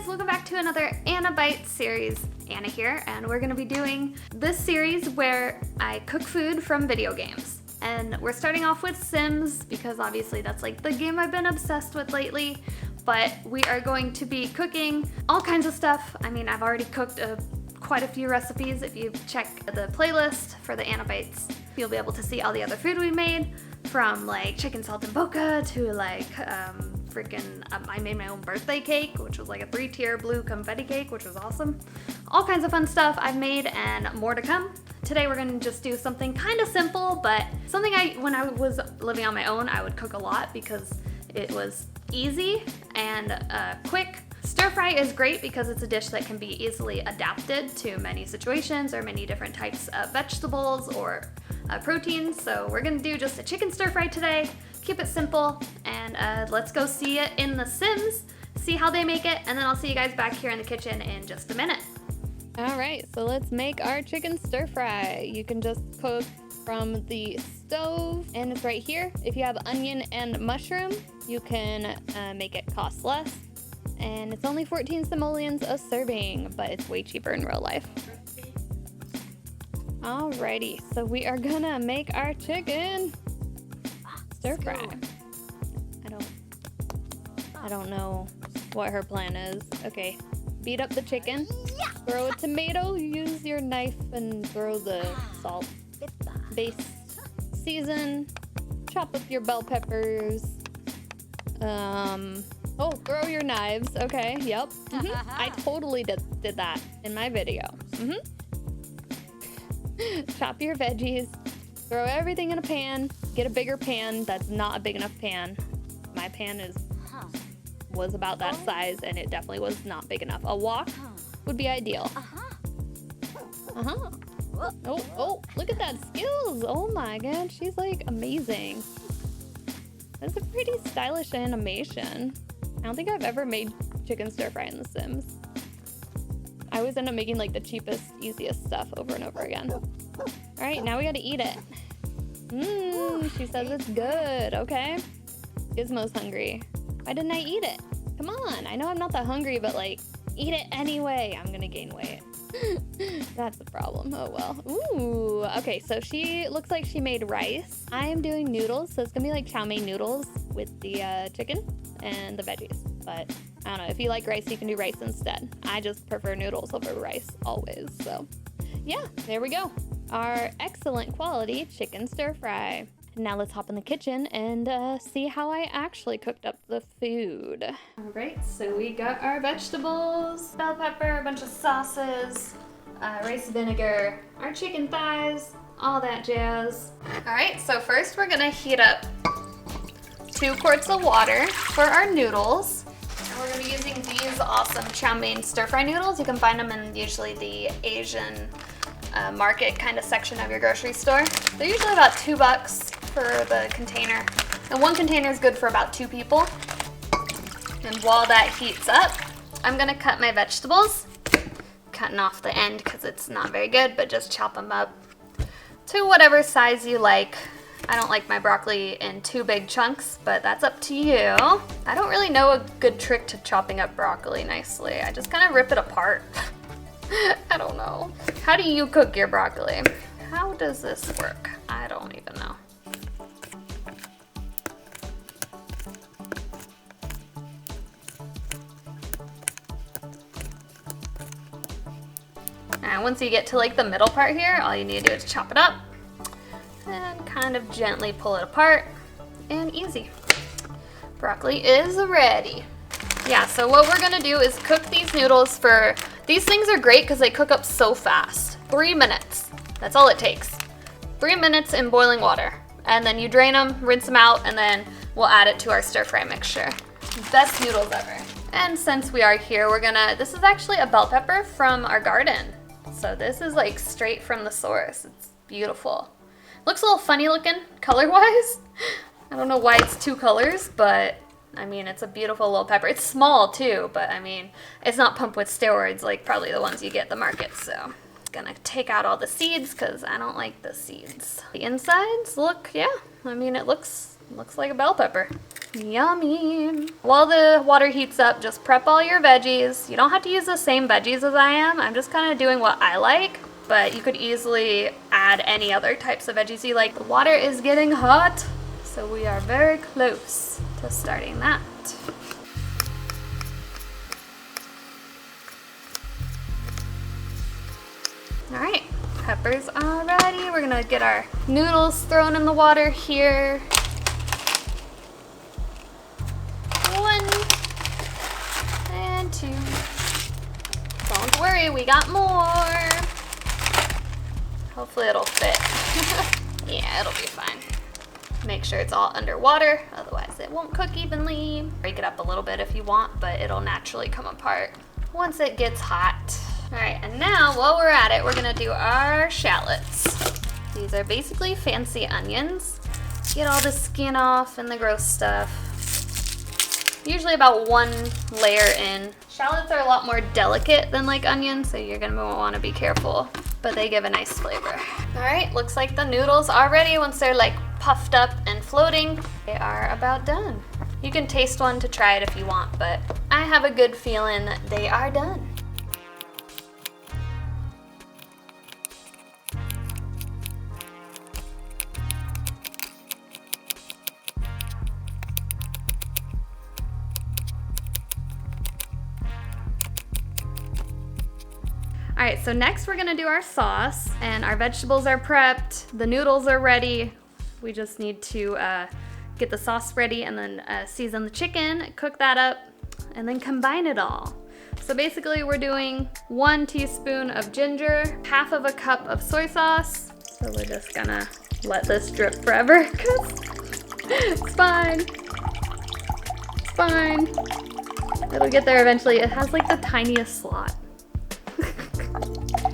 guys, welcome back to another Anna Bites series. Anna here, and we're gonna be doing this series where I cook food from video games. And we're starting off with Sims because obviously that's like the game I've been obsessed with lately. But we are going to be cooking all kinds of stuff. I mean, I've already cooked quite a few recipes. If you check the playlist for the Anna Bites, you'll be able to see all the other food we made, from like chicken saltimbocca to like I made my own birthday cake, which was like a 3-tier blue confetti cake, which was awesome. All kinds of fun stuff I've made and more to come. Today we're gonna just do something kind of simple, but something when I was living on my own, I would cook a lot because it was easy and quick. Stir fry is great because it's a dish that can be easily adapted to many situations or many different types of vegetables or proteins. So we're gonna do just a chicken stir fry today. Keep it simple, and let's go see it in The Sims, see how they make it, and then I'll see you guys back here in the kitchen in just a minute. All right, so let's make our chicken stir fry. You can just cook from the stove, and it's right here. If you have onion and mushroom, you can make it cost less, and it's only 14 simoleons a serving, but it's way cheaper in real life. Alrighty, so we are gonna make our chicken stir fry. I don't know what her plan is. Okay, beat up the chicken, throw a tomato, use your knife and throw the salt, base, season, chop up your bell peppers, oh, throw your knives. Okay, yep. I totally did that in my video. Chop your veggies, throw everything in a pan, get a bigger pan. That's not a big enough pan. My pan was about that size, and it definitely was not big enough. A wok would be ideal. Oh, look at that skills. Oh my god, she's like amazing. That's a pretty stylish animation. I don't think I've ever made chicken stir fry in The Sims. I always end up making like the cheapest, easiest stuff over and over again. All right, now we gotta eat it. She says it's good. Okay. Gizmo's hungry. Why didn't I eat it? Come on, I know I'm not that hungry, but like, eat it anyway. I'm gonna gain weight. That's the problem. Oh well. Ooh, okay, so she looks like she made rice. I am doing noodles, so it's gonna be like chow mein noodles with the chicken and the veggies. But I don't know, if you like rice, you can do rice instead. I just prefer noodles over rice always, so yeah, there we go. Our excellent quality chicken stir fry. Now let's hop in the kitchen and see how I actually cooked up the food. All right, so we got our vegetables, bell pepper, a bunch of sauces, rice vinegar, our chicken thighs, all that jazz. All right, so first we're gonna heat up 2 quarts of water for our noodles. And we're gonna be using these awesome chow mein stir fry noodles. You can find them in usually the Asian market kind of section of your grocery store. They're usually about $2 for the container, and 1 container is good for about 2 people. And while that heats up, I'm gonna cut my vegetables, cutting off the end because it's not very good, but just chop them up to whatever size you like. I don't like my broccoli in too big chunks, but that's up to you. I don't really know a good trick to chopping up broccoli nicely. I just kind of rip it apart. I don't know. How do you cook your broccoli? How does this work? I don't even know. And once you get to like the middle part here, all you need to do is chop it up and kind of gently pull it apart, and easy. Broccoli is ready. Yeah, so what we're gonna do is cook these noodles for, these things are great because they cook up so fast. 3 minutes, that's all it takes. 3 minutes in boiling water. And then you drain them, rinse them out, and then we'll add it to our stir fry mixture. Best noodles ever. And since we are here, this is actually a bell pepper from our garden. So this is like straight from the source. It's beautiful. Looks a little funny looking color-wise. I don't know why it's 2 colors, but I mean, it's a beautiful little pepper. It's small too, but I mean, it's not pumped with steroids like probably the ones you get at the market, so. Gonna take out all the seeds because I don't like the seeds. The insides look, yeah, I mean, it looks like a bell pepper. Yummy. While the water heats up, just prep all your veggies. You don't have to use the same veggies as I am. I'm just kind of doing what I like, but you could easily add any other types of veggies you like. The water is getting hot, so we are very close to starting that. All right, peppers are ready. We're gonna get our noodles thrown in the water here. 1 and 2. Don't worry, we got more. Hopefully it'll fit. Yeah, it'll be fine. Make sure it's all underwater, otherwise it won't cook evenly. Break it up a little bit if you want, but it'll naturally come apart once it gets hot. All right, and now while we're at it, we're gonna do our shallots. These are basically fancy onions. Get all the skin off and the gross stuff. Usually about 1 layer in. Shallots are a lot more delicate than like onions, so you're gonna wanna be careful, but they give a nice flavor. All right, looks like the noodles are ready. Once they're like puffed up and floating, they are about done. You can taste one to try it if you want, but I have a good feeling that they are done. All right, so next we're gonna do our sauce, and our vegetables are prepped, the noodles are ready. We just need to get the sauce ready and then season the chicken, cook that up, and then combine it all. So basically we're doing 1 teaspoon of ginger, 1/2 cup of soy sauce. So we're just gonna let this drip forever, because it's fine. It's fine. It'll get there eventually. It has like the tiniest slot.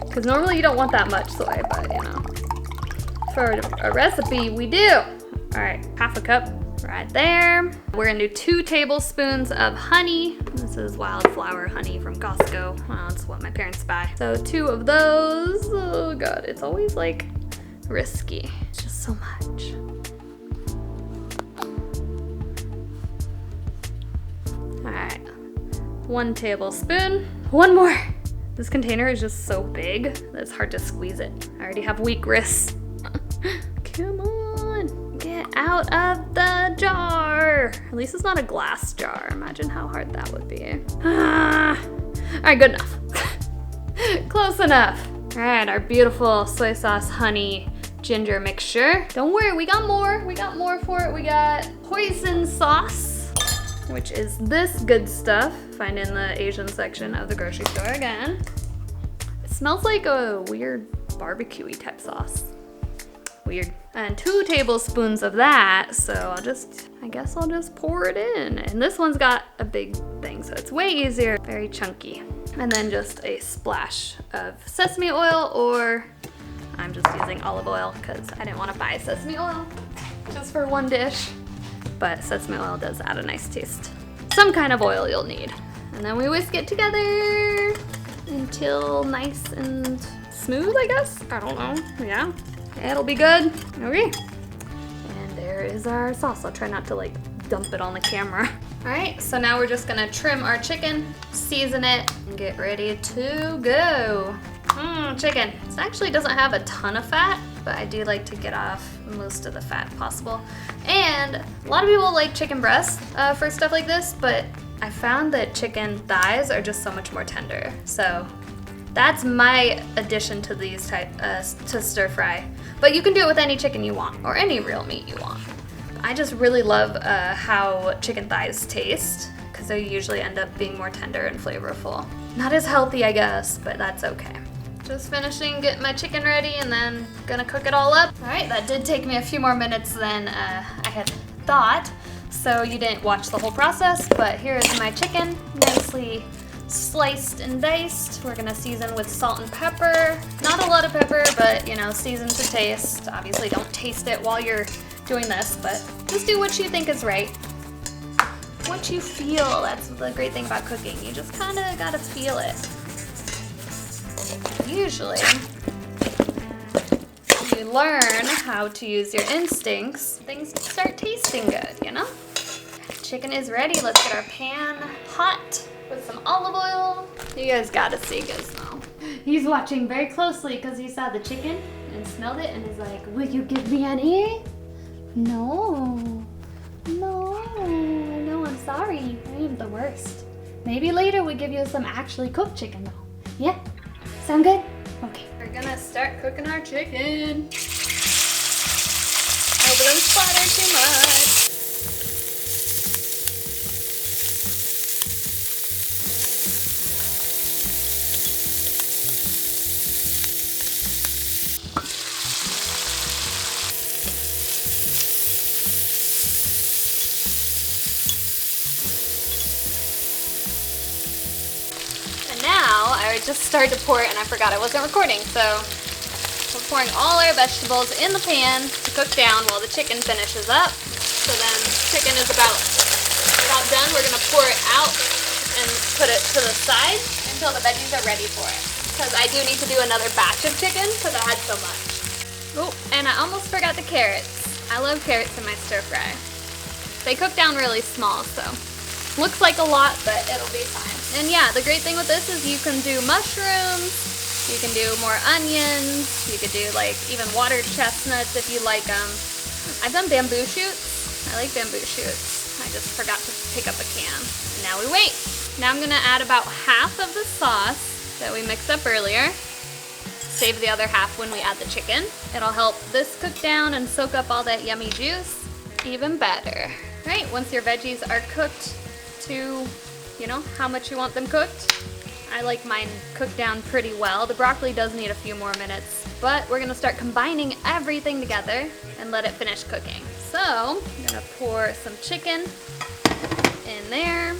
Because normally you don't want that much soy, but you know, for a recipe we do. All right, 1/2 cup right there. We're gonna do 2 tablespoons of honey. This is wildflower honey from Costco. Well, it's what my parents buy. So 2 of those. Oh God, it's always like risky. It's just so much. All right, 1 tablespoon. 1 more. This container is just so big that it's hard to squeeze it. I already have weak wrists. Come on, get out of the jar. At least it's not a glass jar. Imagine how hard that would be. All right, good enough. Close enough. All right, our beautiful soy sauce, honey, ginger mixture. Don't worry, we got more. We got more for it. We got hoisin sauce, which is this good stuff. Find in the Asian section of the grocery store again. It smells like a weird barbecue-y type sauce. Weird. And 2 tablespoons of that, so I guess I'll just pour it in. And this one's got a big thing, so it's way easier, very chunky. And then just a splash of sesame oil, or I'm just using olive oil because I didn't want to buy sesame oil just for 1 dish. But sesame oil does add a nice taste. Some kind of oil you'll need. And then we whisk it together until nice and smooth, I guess. I don't know, yeah. It'll be good, okay. And there is our sauce. I'll try not to like dump it on the camera. All right, so now we're just gonna trim our chicken, season it, and get ready to go. Chicken. This actually doesn't have a ton of fat, but I do like to get off most of the fat possible. And a lot of people like chicken breasts for stuff like this, but I found that chicken thighs are just so much more tender. So that's my addition to these type to stir fry. But you can do it with any chicken you want, or any real meat you want. I just really love how chicken thighs taste, because they usually end up being more tender and flavorful. Not as healthy, I guess, but that's okay. Just finishing getting my chicken ready and then gonna cook it all up. All right, that did take me a few more minutes than I had thought, so you didn't watch the whole process, but here is my chicken, nicely sliced and diced. We're gonna season with salt and pepper. Not a lot of pepper, but you know, season to taste. Obviously don't taste it while you're doing this, but just do what you think is right. What you feel, that's the great thing about cooking. You just kinda gotta feel it. Usually, you learn how to use your instincts, things start tasting good, you know? chicken is ready. Let's get our pan hot with some olive oil. You guys gotta see Gizmo. He's watching very closely because he saw the chicken and smelled it and is like, will you give me any? No. No, I'm sorry. I am the worst. Maybe later we give you some actually cooked chicken though. Yeah? Sound good? Okay. We're gonna start cooking our chicken. Hope it doesn't splatter too much. Now, I just started to pour it and I forgot I wasn't recording, so we're pouring all our vegetables in the pan to cook down while the chicken finishes up. So then chicken is about done. We're gonna pour it out and put it to the side until the veggies are ready for it. Because I do need to do another batch of chicken because I had so much. Oh, and I almost forgot the carrots. I love carrots in my stir fry. They cook down really small, so looks like a lot, but it'll be fine. And yeah, the great thing with this is you can do mushrooms, you can do more onions, you could do like even water chestnuts if you like them. I've done bamboo shoots. I like bamboo shoots. I just forgot to pick up a can. And now we wait. Now I'm gonna add about half of the sauce that we mixed up earlier. Save the other half when we add the chicken. It'll help this cook down and soak up all that yummy juice even better. Right, once your veggies are cooked to, you know, how much you want them cooked. I like mine cooked down pretty well. The broccoli does need a few more minutes, but we're gonna start combining everything together and let it finish cooking. So, I'm gonna pour some chicken in there.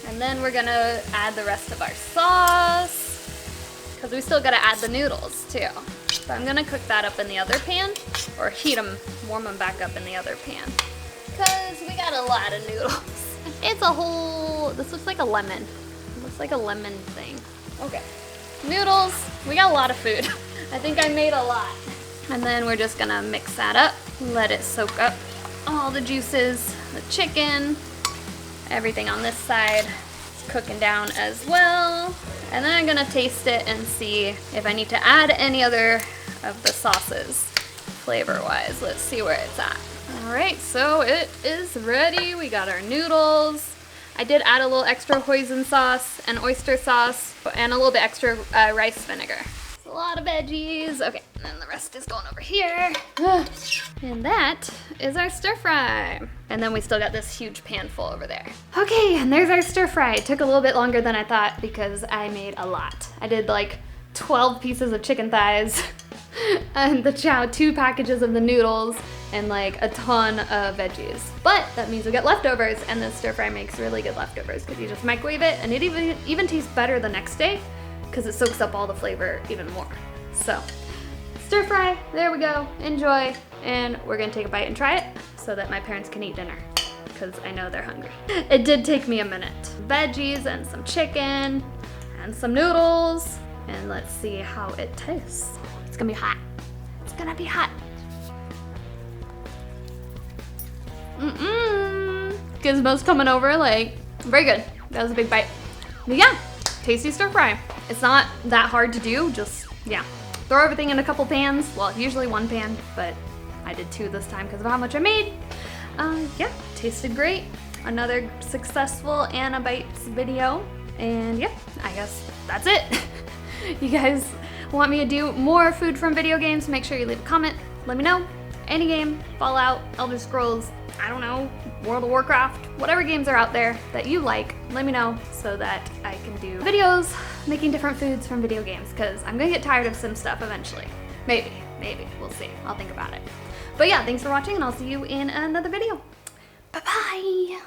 And then we're gonna add the rest of our sauce, because we still gotta add the noodles too. So I'm gonna cook that up in the other pan, or heat them, warm them back up in the other pan. Because we got a lot of noodles. It's a whole, this looks like a lemon. It looks like a lemon thing. Okay. Noodles, we got a lot of food. I think I made a lot. And then we're just gonna mix that up, let it soak up all the juices, the chicken, everything on this side is cooking down as well. And then I'm gonna taste it and see if I need to add any other of the sauces flavor-wise. Let's see where it's at. All right, so it is ready. We got our noodles. I did add a little extra hoisin sauce and oyster sauce and a little bit extra rice vinegar. It's a lot of veggies. Okay, and then the rest is going over here. And that is our stir fry. And then we still got this huge pan full over there. Okay, and there's our stir fry. It took a little bit longer than I thought because I made a lot. I did like 12 pieces of chicken thighs and the Chow 2 packages of the noodles and like a ton of veggies. But that means we get leftovers, and this stir fry makes really good leftovers because you just microwave it and it even tastes better the next day because it soaks up all the flavor even more. So stir fry, there we go, enjoy. And we're gonna take a bite and try it so that my parents can eat dinner because I know they're hungry. It did take me a minute. Veggies and some chicken and some noodles, and let's see how it tastes. It's gonna be hot. It's gonna be hot. Gizmo's coming over, like, very good. That was a big bite. But yeah, tasty stir fry. It's not that hard to do, just, yeah. Throw everything in a couple pans. Well, usually one pan, but I did 2 this time because of how much I made. Yeah, tasted great. Another successful Anna Bites video. And yeah, I guess that's it. You guys want me to do more food from video games? Make sure you leave a comment. Let me know. Any game, Fallout, Elder Scrolls, I don't know, World of Warcraft, whatever games are out there that you like, let me know so that I can do videos making different foods from video games, because I'm gonna get tired of some stuff eventually. Maybe, we'll see. I'll think about it. But yeah, thanks for watching, and I'll see you in another video. Bye-bye.